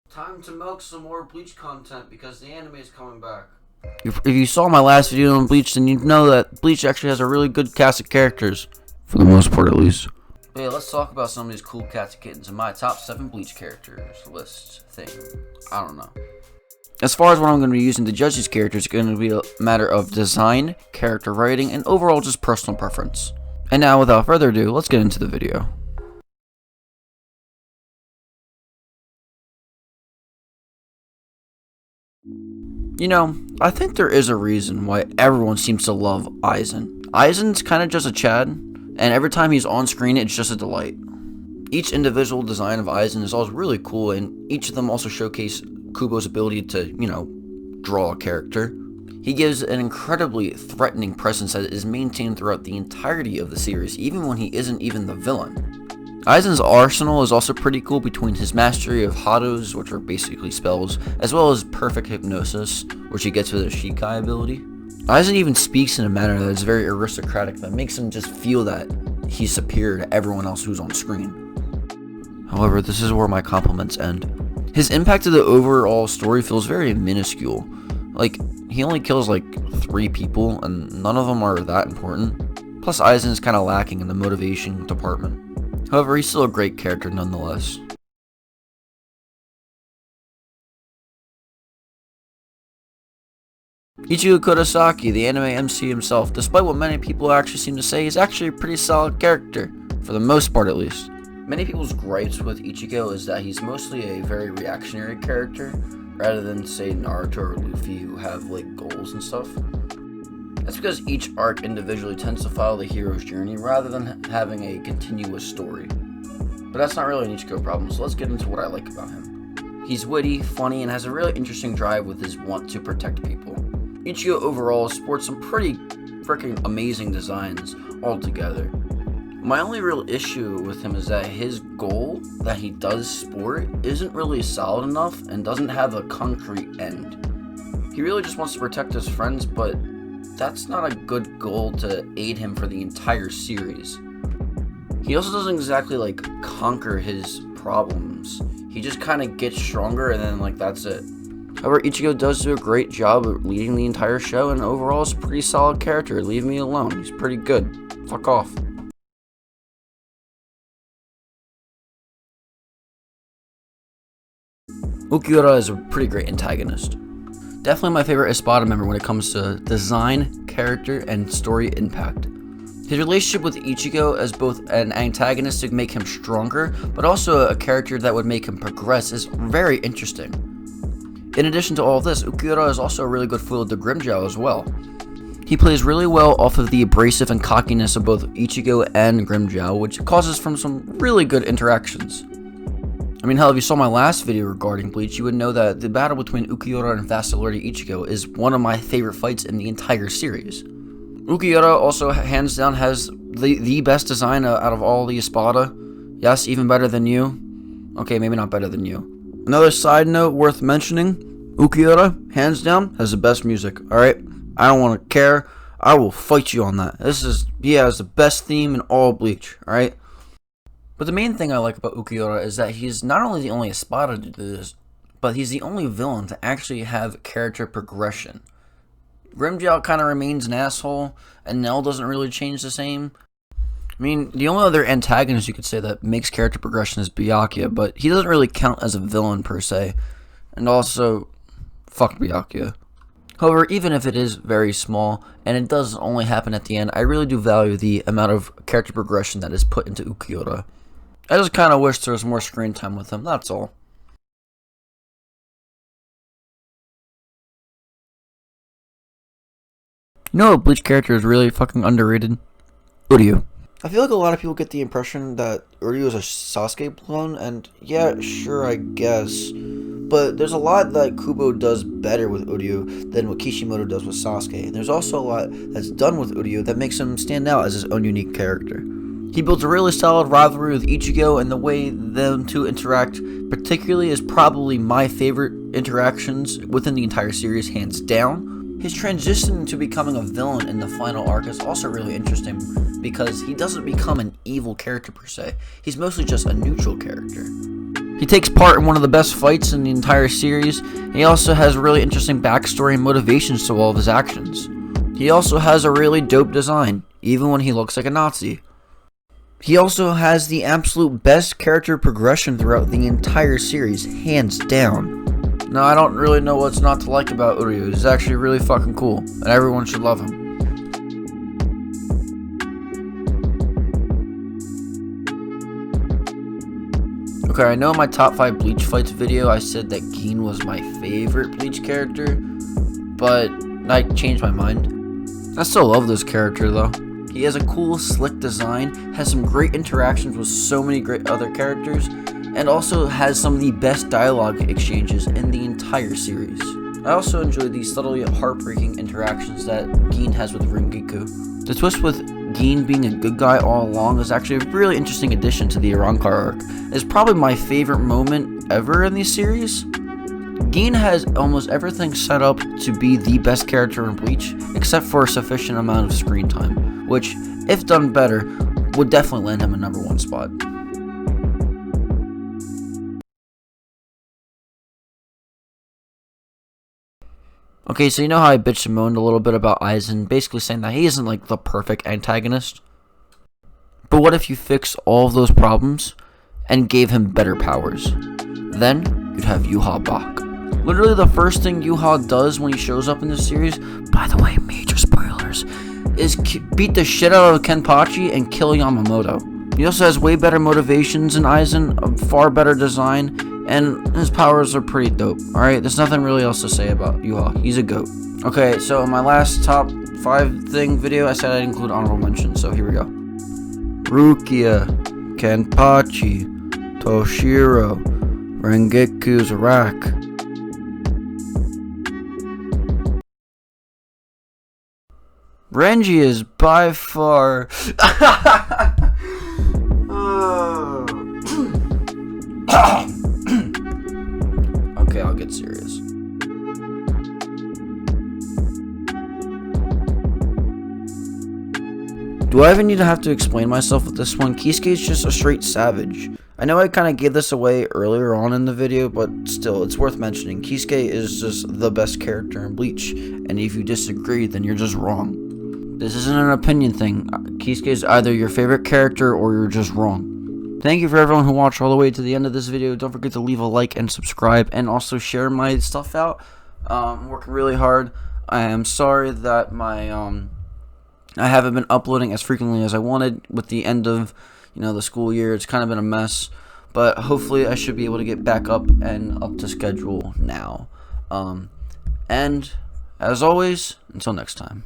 Time to milk some more Bleach content because the anime is coming back. If you saw my last video on Bleach, then you know that Bleach actually has a really good cast of characters. For the most part, at least. But yeah, let's talk about some of these cool cats and kittens in my top 7 Bleach characters list thing. I don't know. As far as what I'm going to be using to judge these characters, it's going to be a matter of design, character writing, and overall just personal preference. And now, without further ado, let's get into the video. You know, I think there is a reason why everyone seems to love Aizen. Aizen's kind of just a Chad, and every time he's on screen, it's just a delight. Each individual design of Aizen is always really cool, and each of them also showcase Kubo's ability to, draw a character. He gives an incredibly threatening presence that is maintained throughout the entirety of the series, even when he isn't even the villain. Aizen's arsenal is also pretty cool between his mastery of Hados, which are basically spells, as well as perfect hypnosis, which he gets with his Shikai ability. Aizen even speaks in a manner that is very aristocratic, that makes him just feel that he's superior to everyone else who's on screen. However, this is where my compliments end. His impact to the overall story feels very minuscule. Like, he only kills like 3 people, and none of them are that important. Plus, Aizen is kind of lacking in the motivation department. However, he's still a great character nonetheless. Ichigo Kurosaki, the anime MC himself, despite what many people actually seem to say, is actually a pretty solid character, for the most part at least. Many people's gripes with Ichigo is that he's mostly a very reactionary character, rather than say Naruto or Luffy who have like goals and stuff. That's because each arc individually tends to follow the hero's journey rather than having a continuous story. But that's not really an Ichigo problem, so let's get into what I like about him. He's witty, funny, and has a really interesting drive with his want to protect people. Ichigo overall sports some pretty freaking amazing designs altogether. My only real issue with him is that his goal that he does sport isn't really solid enough and doesn't have a concrete end. He really just wants to protect his friends, but that's not a good goal to aid him for the entire series. He also doesn't exactly conquer his problems. He just kind of gets stronger and then that's it. However, Ichigo does do a great job of leading the entire show, and overall is a pretty solid character. Leave me alone. He's pretty good. Fuck off. Ukiura is a pretty great antagonist. Definitely my favorite Espada member when it comes to design, character, and story impact. His relationship with Ichigo as both an antagonist to make him stronger, but also a character that would make him progress is very interesting. In addition to all of this, Ukiura is also a really good foil to Grimmjow as well. He plays really well off of the abrasive and cockiness of both Ichigo and Grimmjow, which causes from some really good interactions. I mean, hell, if you saw my last video regarding Bleach, you would know that the battle between Ukiura and Fast Lord Ichigo is one of my favorite fights in the entire series. Ukiura also, hands down, has the best design out of all the Espada. Yes, even better than you. Okay, maybe not better than you. Another side note worth mentioning, Ukiura, hands down, has the best music, alright? I don't want to care. I will fight you on that. He has the best theme in all Bleach, alright? But the main thing I like about Ukiura is that he's not only the only Espada to do this, but he's the only villain to actually have character progression. Grimmjow kind of remains an asshole, and Nell doesn't really change the same. I mean, the only other antagonist you could say that makes character progression is Byakuya, but he doesn't really count as a villain per se. And also, fuck Byakuya. However, even if it is very small, and it does only happen at the end, I really do value the amount of character progression that is put into Ukiura. I just kind of wish there was more screen time with him, that's all. You know what Bleach character is really fucking underrated? Uryu. I feel like a lot of people get the impression that Uryu is a Sasuke clone, and yeah, sure, I guess. But there's a lot that Kubo does better with Uryu than what Kishimoto does with Sasuke. And there's also a lot that's done with Uryu that makes him stand out as his own unique character. He builds a really solid rivalry with Ichigo, and the way them two interact particularly is probably my favorite interactions within the entire series, hands down. His transition to becoming a villain in the final arc is also really interesting because he doesn't become an evil character per se. He's mostly just a neutral character. He takes part in one of the best fights in the entire series. He also has a really interesting backstory and motivations to all of his actions. He also has a really dope design, even when he looks like a Nazi. He also has the absolute best character progression throughout the entire series, hands down. Now, I don't really know what's not to like about Uryu. He's actually really fucking cool, and everyone should love him. Okay, I know in my top 5 Bleach fights video, I said that Gin was my favorite Bleach character, but I changed my mind. I still love this character though. He has a cool, slick design, has some great interactions with so many great other characters, and also has some of the best dialogue exchanges in the entire series. I also enjoy the subtle yet heartbreaking interactions that Gin has with Rengoku. The twist with Gin being a good guy all along is actually a really interesting addition to the Arankar arc. It's probably my favorite moment ever in the series. Gin has almost everything set up to be the best character in Bleach, except for a sufficient amount of screen time, which, if done better, would definitely land him a #1 spot. Okay, so you know how I bitched and moaned a little bit about Aizen, basically saying that he isn't like the perfect antagonist? But what if you fixed all of those problems and gave him better powers? Then you'd have Yuha Bach. Literally the first thing Yuha does when he shows up in the series, by the way, major spoilers, is beat the shit out of Kenpachi and kill Yamamoto. He also has way better motivations than Aizen, a far better design, and his powers are pretty dope. Alright, there's nothing really else to say about Yuha. He's a goat. Okay, so in my last top 5 thing video, I said I'd include honorable mentions, so here we go. Rukia, Kenpachi, Toshiro, Rengeku's Rack. Renji is by far... Okay, I'll get serious. Do I even need to have to explain myself with this one? Kisuke is just a straight savage. I know I kind of gave this away earlier on in the video, but still, it's worth mentioning. Kisuke is just the best character in Bleach, and if you disagree, then you're just wrong. This isn't an opinion thing. Kisuke is either your favorite character or you're just wrong. Thank you for everyone who watched all the way to the end of this video. Don't forget to leave a like and subscribe, and also share my stuff out. I'm working really hard. I am sorry that I haven't been uploading as frequently as I wanted with the end of, the school year. It's kind of been a mess, but hopefully I should be able to get back up and up to schedule now. And as always, until next time.